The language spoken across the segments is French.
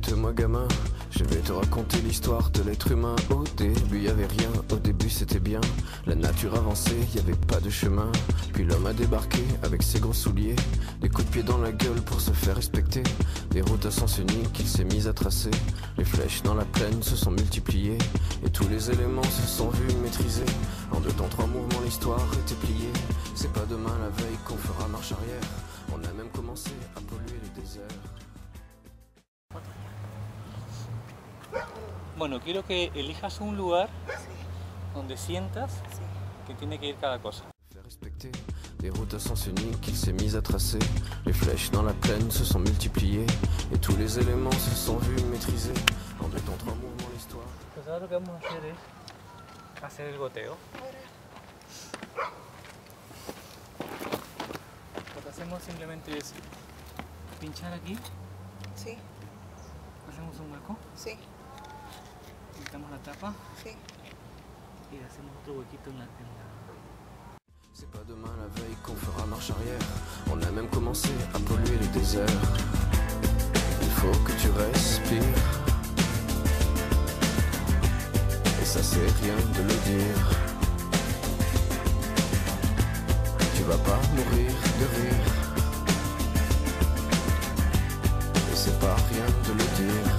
Écoute-moi gamin, je vais te raconter l'histoire de l'être humain. Au début y avait rien, au début c'était bien. La nature avançait, y avait pas de chemin. Puis l'homme a débarqué avec ses gros souliers, des coups de pied dans la gueule pour se faire respecter. Des routes à sens unique qu'il s'est mis à tracer. Les flèches dans la plaine se sont multipliées et tous les éléments se sont vus maîtrisés. En 2 temps 3 mouvements l'histoire était pliée. C'est pas demain la veille qu'on fera marche arrière. On a même commencé à polluer les déserts. Bueno, quiero que elijas un lugar donde sientas que tiene que ir cada cosa. Faire respecter des routes à sens unique qu'il s'est mis à tracer. Les flèches dans la plaine se sont multipliées et tous les éléments se sont vus maîtrisés. En 2 temps 3 mouvements l'histoire. Pues ahora lo que vamos a hacer es hacer el goteo. Lo que hacemos simplemente es pinchar aquí. Sí, Hacemos un hueco, sí, quitamos la tapa sí. y hacemos otro huequito en la... C'est pas demain la veille qu'on fera marche arrière. On a même commencé à polluer les déserts. Il faut que tu respires. Et ça c'est rien de le dire. Tu vas pas mourir de rire. Et c'est pas rien de le dire.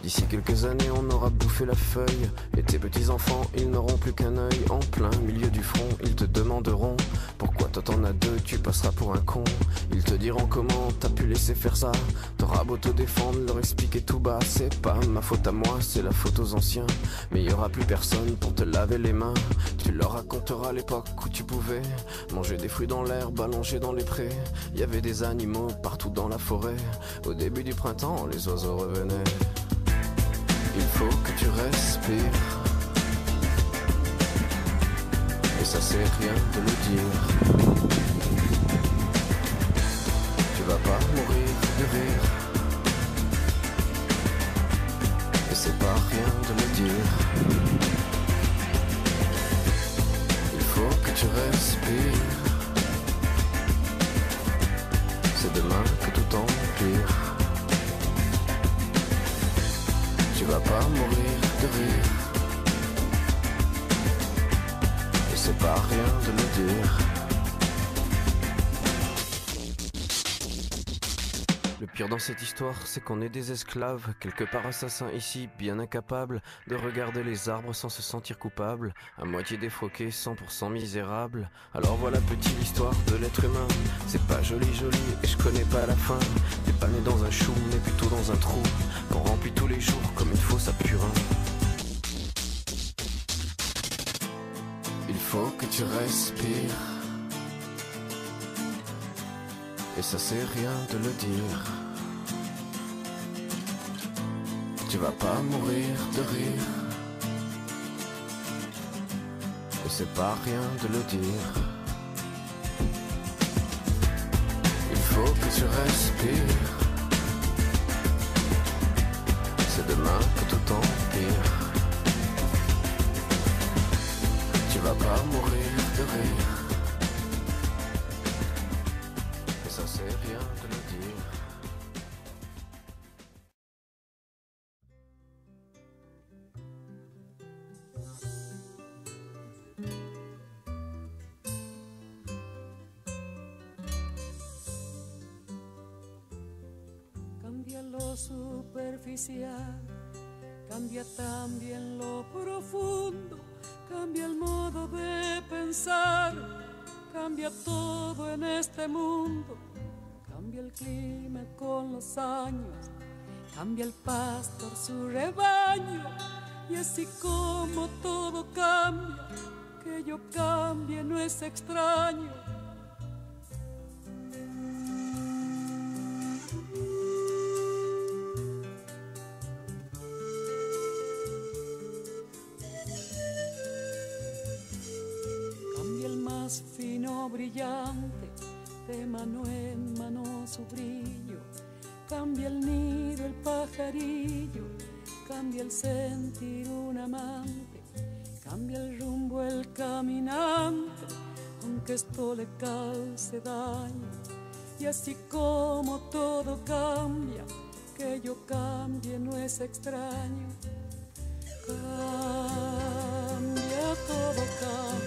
D'ici quelques années on aura bouffé la feuille. Et tes petits enfants ils n'auront plus qu'un œil. En plein milieu du front ils te demanderont pourquoi toi t'en as 2, tu passeras pour un con. Ils te diront comment t'as pu laisser faire ça. T'auras beau te défendre, leur expliquer tout bas. C'est pas ma faute à moi, c'est la faute aux anciens. Mais y aura plus personne pour te laver les mains. Tu leur raconteras l'époque où tu pouvais manger des fruits dans l'herbe, allongés dans les prés. Y avait des animaux partout dans la forêt. Au début du printemps les oiseaux revenaient. Il faut que tu respires. Et ça c'est rien de le dire. Tu vas pas mourir de rire. Et c'est pas rien de le dire. Il faut que tu respires. C'est demain que tout empire. Tu vas pas mourir de rire. Et c'est pas rien de le dire. Le pire dans cette histoire, c'est qu'on est des esclaves, quelque part assassins ici, bien incapables de regarder les arbres sans se sentir coupables, à moitié défroqués, 100% misérables. Alors voilà petite l'histoire de l'être humain. C'est pas joli joli et je connais pas la fin. T'es pas né dans un chou, mais plutôt dans un trou qu'on remplit tous les jours comme il faut sa purin. Il faut que tu respires. Et ça c'est rien de le dire. Tu vas pas mourir de rire. Et c'est pas rien de le dire. Il faut que tu respires. C'est demain que tout empire. Tu vas pas mourir de rire. Et ça c'est rien de le dire. Cambia lo superficial, cambia también lo profundo, cambia el modo de pensar, cambia todo en este mundo, cambia el clima con los años, cambia el pastor su rebaño, y así como todo cambia, que yo cambie no es extraño. Fino brillante, de mano en mano su brillo, cambia el nido el pajarillo, cambia el sentir un amante, cambia el rumbo el caminante, aunque esto le cause daño, Y así como todo cambia, que yo cambie no es extraño. Cambia, todo cambia.